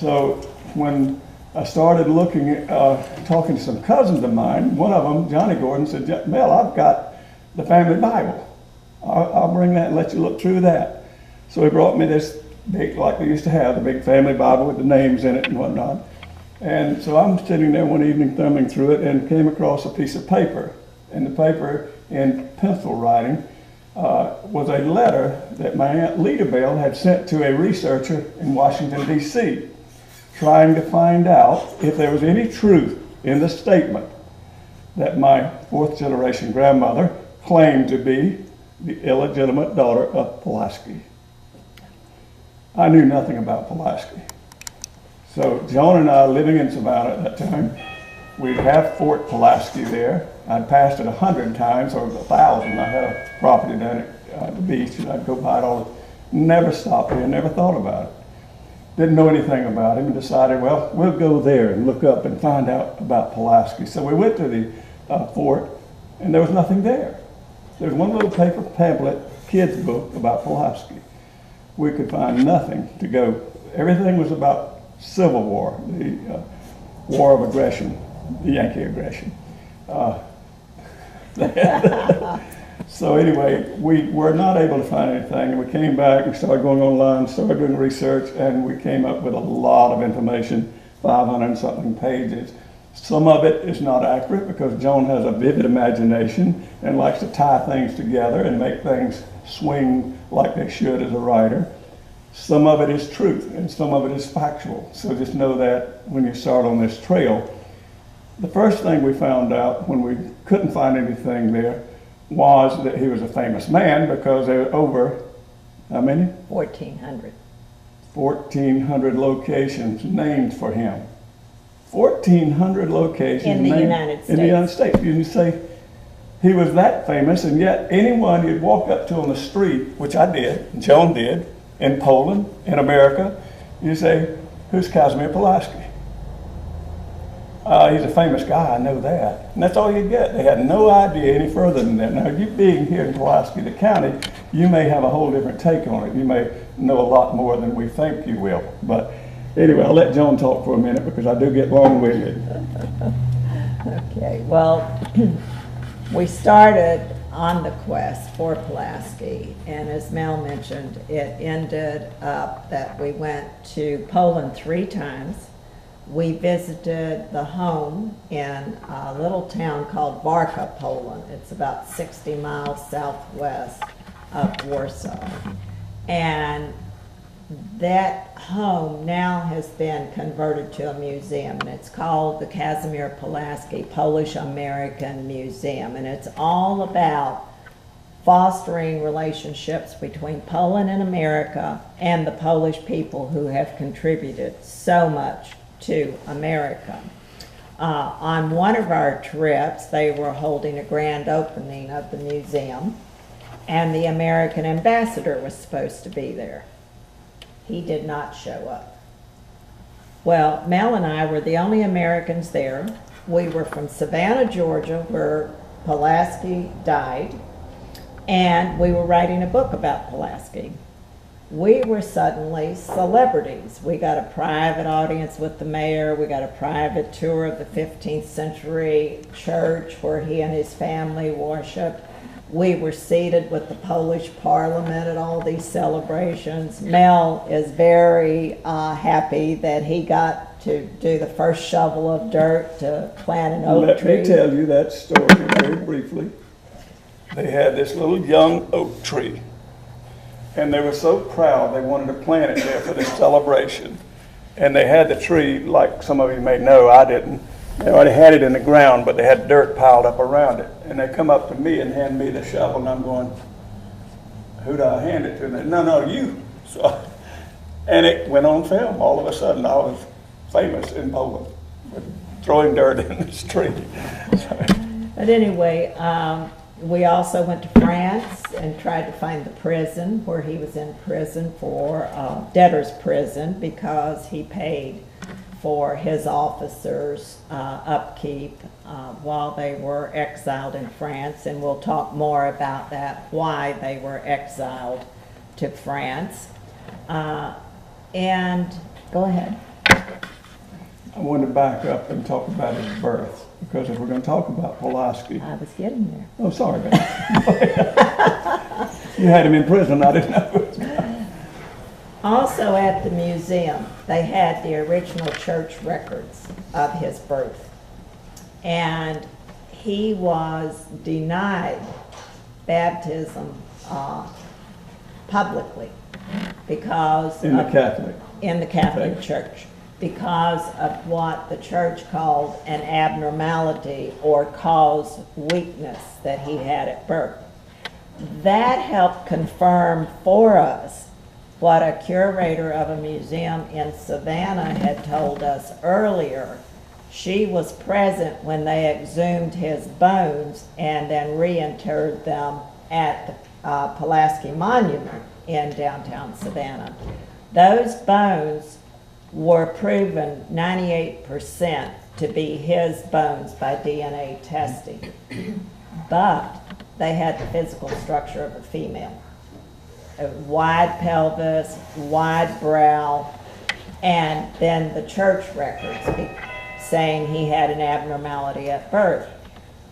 So when I started looking at, talking to some cousins of mine, one of them, Johnny Gordon, said, Mel, I've got the family Bible. I'll bring that and let you look through that. So he brought me this big, like they used to have, the big family Bible with the names in it and whatnot. And so I'm sitting there one evening thumbing through it and came across a piece of paper. And the paper, in pencil writing, was a letter that my Aunt Lita Bell had sent to a researcher in Washington, D.C., trying to find out if there was any truth in the statement that my fourth generation grandmother claimed to be the illegitimate daughter of Pulaski. I knew nothing about Pulaski. So Joan and I, living in Savannah at that time, we'd have Fort Pulaski there. I'd passed it 100 times, or 1,000. I had a property down at the beach, and I'd go by it all. Never stopped there, never thought about it. Didn't know anything about him, and decided, well, we'll go there and look up and find out about Pulaski. So we went to the fort, and there was nothing there. There's one little paper pamphlet, kid's book about Pulaski. We could find nothing to go. Everything was about Civil War, the war of aggression, the Yankee aggression. So anyway, we were not able to find anything, and we came back and started going online, started doing research, and we came up with a lot of information, 500 and something pages. Some of it is not accurate because Joan has a vivid imagination and likes to tie things together and make things swing like they should as a writer. Some of it is truth and some of it is factual. So just know that when you start on this trail. The first thing we found out when we couldn't find anything there was that he was a famous man because there were over, how many? 1,400. 1,400 locations named for him. 1,400 locations in the United States. In the United States. You can say he was that famous, and yet anyone you'd walk up to on the street, which I did, Joan did, in Poland, in America, you say, who's Casimir Pulaski? He's a famous guy, I know that. And that's all you get. They had no idea any further than that. Now, you being here in Pulaski, the county, you may have a whole different take on it. You may know a lot more than we think you will. But anyway, I'll let Joan talk for a minute because I do get long-winded. Okay, well, we started on the quest for Pulaski, and as Mel mentioned, it ended up that we went to Poland 3 times. We visited the home in a little town called Warsaw, Poland. It's about 60 miles southwest of Warsaw. And that home now has been converted to a museum, and it's called the Casimir Pulaski Polish-American Museum. And it's all about fostering relationships between Poland and America and the Polish people who have contributed so much to America. On one of our trips, they were holding a grand opening of the museum, and the American ambassador was supposed to be there. He did not show up. Well, Mel and I were the only Americans there. We were from Savannah, Georgia, where Pulaski died, and we were writing a book about Pulaski. We were suddenly celebrities. We got a private audience with the mayor. We got a private tour of the 15th century church where he and his family worshiped. We were seated with the Polish parliament at all these celebrations. Mel is very happy that he got to do the first shovel of dirt to plant an oak tree. Let me tell you that story very briefly. They had this little young oak tree, and they were so proud they wanted to plant it there for this celebration. And they had the tree, like some of you may know, I didn't. They already had it in the ground, but they had dirt piled up around it. And they come up to me and hand me the shovel, and I'm going, who do I hand it to? And they, no, you. So, and it went on film. All of a sudden, I was famous in Poland with throwing dirt in this tree. But anyway, we also went to France and tried to find the prison where he was in prison for debtor's prison because he paid for his officers' upkeep while they were exiled in France, and we'll talk more about that, why they were exiled to France. And go ahead. I wanted to back up and talk about his birth, because if we're going to talk about Pulaski. I was getting there. Oh, sorry, man. You had him in prison, I didn't know. Also at the museum, they had the original church records of his birth. And he was denied baptism publicly because In the Catholic. in the Catholic Church, because of what the church called an abnormality or caused weakness that he had at birth. That helped confirm for us what a curator of a museum in Savannah had told us earlier. She was present when they exhumed his bones and then reinterred them at the Pulaski Monument in downtown Savannah. Those bones were proven 98% to be his bones by DNA testing, but they had the physical structure of a female. A wide pelvis, wide brow, and then the church records saying he had an abnormality at birth.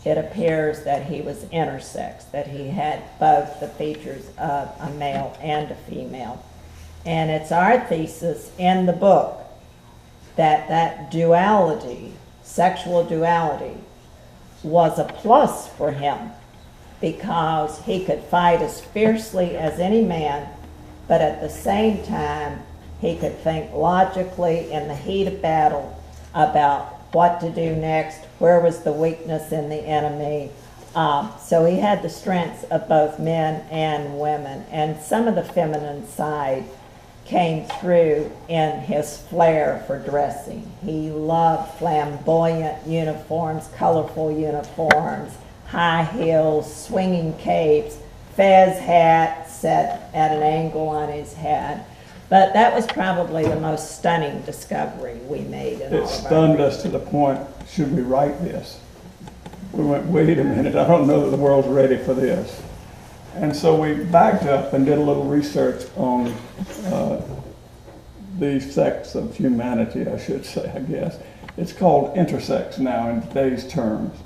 It appears that he was intersex, that he had both the features of a male and a female. And it's our thesis in the book that that duality, sexual duality, was a plus for him, because he could fight as fiercely as any man, but at the same time, he could think logically in the heat of battle about what to do next, where was the weakness in the enemy. So he had the strengths of both men and women, and some of the feminine side came through in his flair for dressing. He loved flamboyant uniforms, colorful uniforms, high heels, swinging capes, fez hat set at an angle on his head. But that was probably the most stunning discovery we made in all It of our stunned us to the point, should we write this? We went, wait a minute, I don't know that the world's ready for this. And so we backed up and did a little research on the sex of humanity, I should say, I guess. It's called intersex now in today's terms.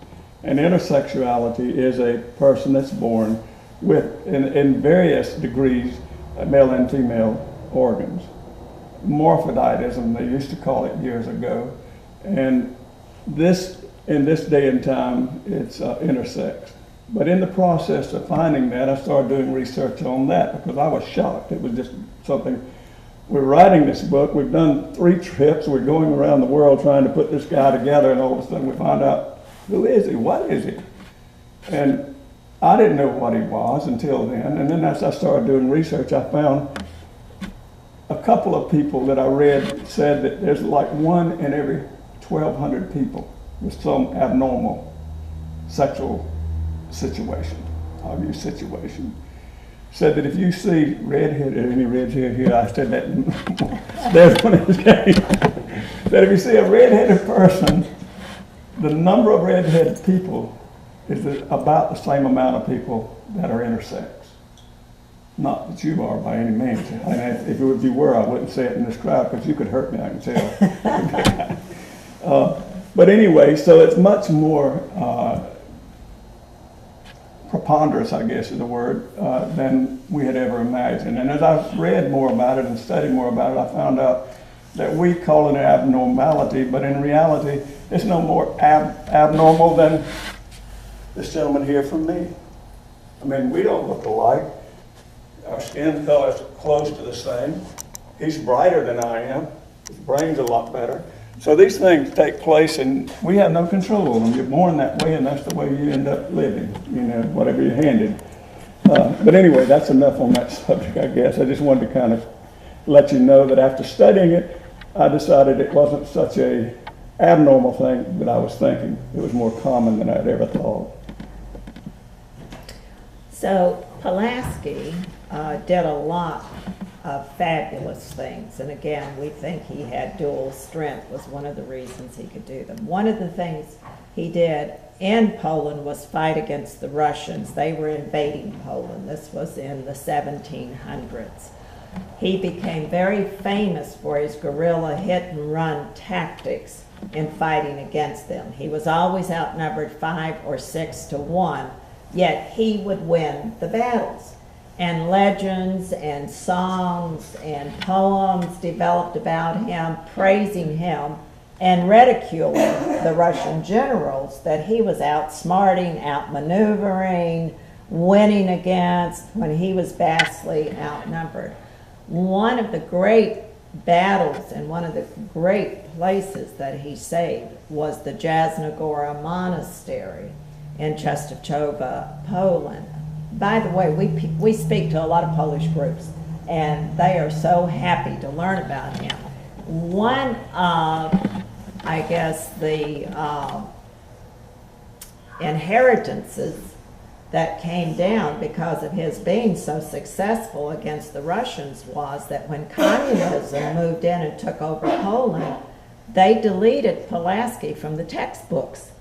And intersexuality is a person that's born with, in various degrees, male and female organs. Morphodidism, they used to call it years ago. And this, in this day and time, it's intersex. But in the process of finding that, I started doing research on that because I was shocked. It was just something. We're writing this book. We've done 3 trips. We're going around the world trying to put this guy together, and all of a sudden we find out, who is he? What is he? And I didn't know what he was until then. And then as I started doing research, I found a couple of people that I read said that there's like 1 in every 1,200 people with some abnormal sexual situation. I'll use situation. Said that if you see redheaded, any redhead here, I said that, there's one in this game. That if you see a redheaded person, the number of redheaded people is about the same amount of people that are intersex. Not that you are by any means. And if you were, I wouldn't say it in this crowd because you could hurt me, I can tell. But anyway, so it's much more preponderance, I guess is the word, than we had ever imagined. And as I read more about it and studied more about it, I found out that we call it an abnormality, but in reality, it's no more abnormal than this gentleman here from me. I mean, we don't look alike. Our skin color is close to the same. He's brighter than I am. His brain's a lot better. So these things take place and we have no control of them. You're born that way and that's the way you end up living, you know, whatever you're handed. But anyway, that's enough on that subject, I guess. I just wanted to kind of let you know that after studying it, I decided it wasn't such a abnormal thing that I was thinking. It was more common than I'd ever thought. So Pulaski did a lot of fabulous things, and again, we think he had dual strength was one of the reasons he could do them. One of the things he did in Poland was fight against the Russians. They were invading Poland. This was in the 1700s. he became very famous for his guerrilla hit-and-run tactics in fighting against them. He was always outnumbered 5 or 6 to 1, yet he would win the battles. And legends and songs and poems developed about him, praising him and ridiculing the Russian generals that he was outsmarting, outmaneuvering, winning against when he was vastly outnumbered. One of the great battles and one of the great places that he saved was the Jasna Monastery in Częstochowa, Poland. By the way, we speak to a lot of Polish groups, and they are so happy to learn about him. One of, I guess, the inheritances that came down because of his being so successful against the Russians was that when communism moved in and took over Poland, they deleted Pulaski from the textbooks.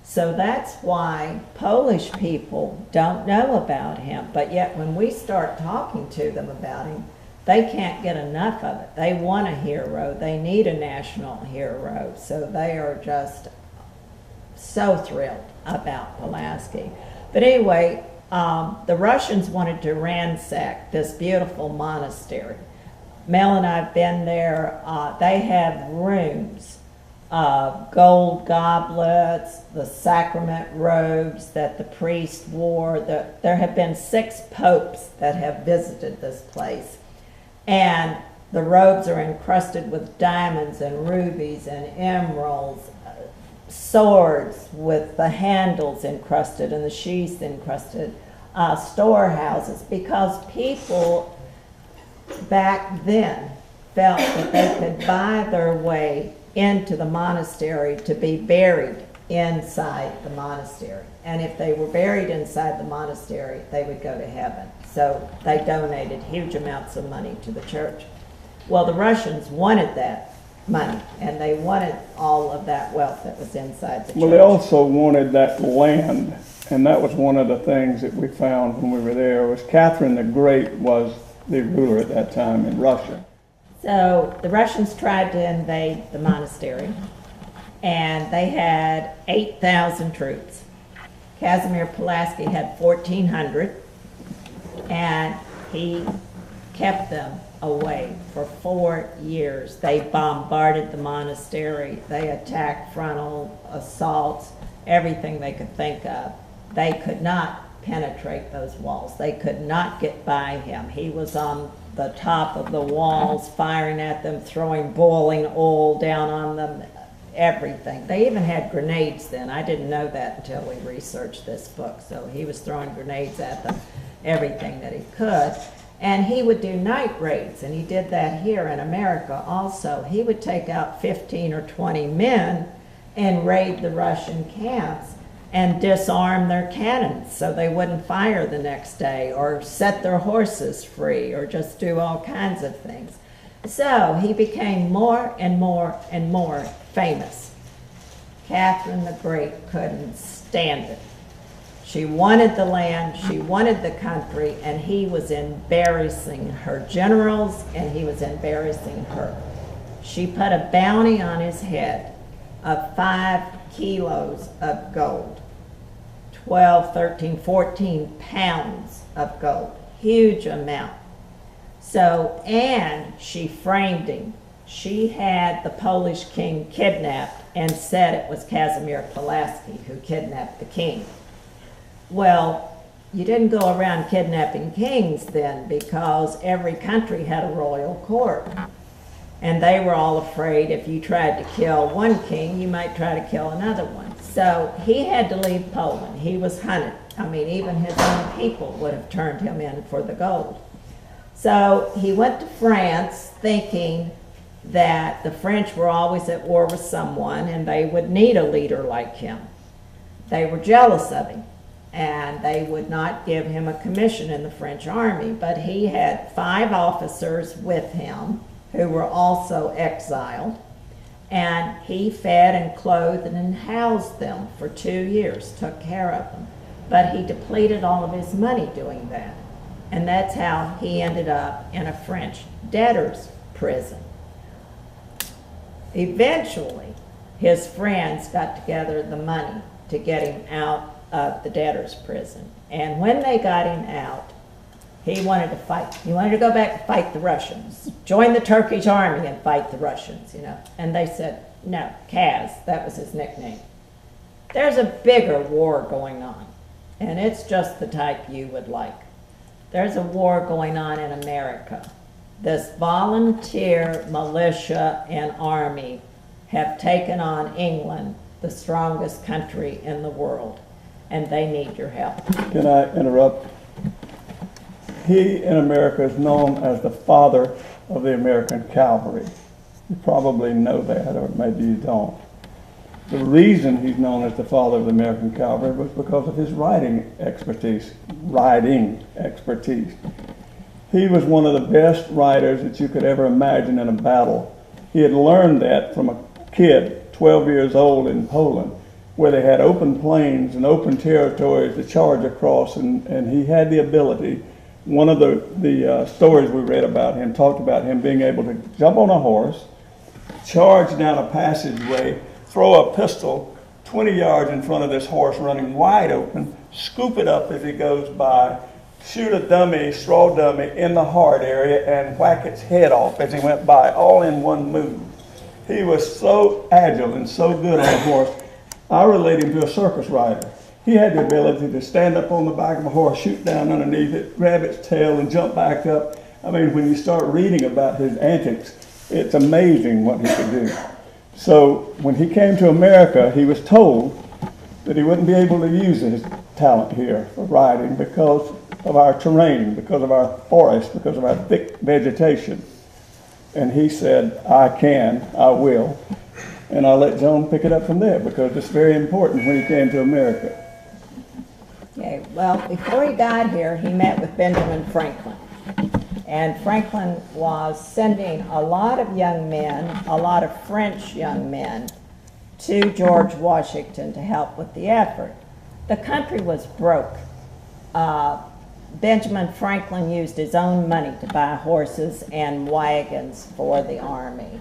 So that's why Polish people don't know about him. But yet when we start talking to them about him, they can't get enough of it. They want a hero. They need a national hero. So they are just so thrilled about Pulaski. But anyway, the Russians wanted to ransack this beautiful monastery. Mel and I have been there. They have rooms, gold goblets, the sacrament robes that the priest wore. There have been 6 popes that have visited this place. And the robes are encrusted with diamonds and rubies and emeralds, swords with the handles encrusted and the sheaths encrusted, storehouses, because people back then felt that they could buy their way into the monastery to be buried inside the monastery. And if they were buried inside the monastery, they would go to heaven. So they donated huge amounts of money to the church. Well, the Russians wanted that money, and they wanted all of that wealth that was inside the church. Well, they also wanted that land, and that was one of the things that we found when we were there, was Catherine the Great was the ruler at that time in Russia. So the Russians tried to invade the monastery, and they had 8,000 troops. Casimir Pulaski had 1,400, and he kept them away for 4 years. They bombarded the monastery. They attacked frontal assaults, everything they could think of. They could not penetrate those walls. They could not get by him. He was on the top of the walls, firing at them, throwing boiling oil down on them, everything. They even had grenades then. I didn't know that until we researched this book. So he was throwing grenades at them, everything that he could. And he would do night raids, and he did that here in America also. He would take out 15 or 20 men and raid the Russian camps and disarm their cannons so they wouldn't fire the next day, or set their horses free, or just do all kinds of things. So he became more and more and more famous. Catherine the Great couldn't stand it. She wanted the land, she wanted the country, and he was embarrassing her generals, and he was embarrassing her. She put a bounty on his head of 5 kilos of gold, 12, 13, 14 pounds of gold, huge amount. So, and she framed him. She had the Polish king kidnapped and said it was Casimir Pulaski who kidnapped the king. Well, you didn't go around kidnapping kings then, because every country had a royal court. And they were all afraid if you tried to kill one king, you might try to kill another one. So he had to leave Poland. He was hunted. I mean, even his own people would have turned him in for the gold. So he went to France thinking that the French were always at war with someone and they would need a leader like him. They were jealous of him, and they would not give him a commission in the French army. But he had 5 officers with him who were also exiled, and he fed and clothed and housed them for 2 years, took care of them. But he depleted all of his money doing that. And that's how he ended up in a French debtor's prison. Eventually, his friends got together the money to get him out of the debtor's prison. And when they got him out, he wanted to fight. He wanted to go back and fight the Russians, join the Turkish army and fight the Russians, you know. And they said, no, Kaz, that was his nickname. There's a bigger war going on, and it's just the type you would like. There's a war going on in America. This volunteer militia and army have taken on England, the strongest country in the world, and they need your help. Can I interrupt? He in America is known as the father of the American cavalry. You probably know that, or maybe you don't. The reason he's known as the father of the American cavalry was because of his riding expertise. He was one of the best riders that you could ever imagine in a battle. He had learned that from a kid, 12 years old in Poland, where they had open plains and open territories to charge across, and he had the ability. One of the stories we read about him talked about him being able to jump on a horse, charge down a passageway, throw a pistol 20 yards in front of this horse running wide open, scoop it up as he goes by, shoot a dummy, straw dummy in the heart area, and whack its head off as he went by, all in one move. He was so agile and so good on a horse. I relate him to a circus rider. He had the ability to stand up on the back of a horse, shoot down underneath it, grab its tail, and jump back up. I mean, when you start reading about his antics, it's amazing what he could do. So when he came to America, he was told that he wouldn't be able to use his talent here for riding because of our terrain, because of our forest, because of our thick vegetation. And he said, I will. And I'll let Joan pick it up from there because it's very important when he came to America. Okay, well, before he got here, he met with Benjamin Franklin. And Franklin was sending a lot of young men, a lot of French young men, to George Washington to help with the effort. The country was broke. Benjamin Franklin used his own money to buy horses and wagons for the army.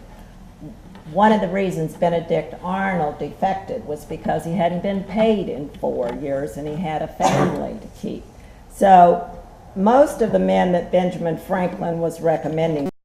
One of the reasons Benedict Arnold defected was because he hadn't been paid in 4 years and he had a family to keep. So most of the men that Benjamin Franklin was recommending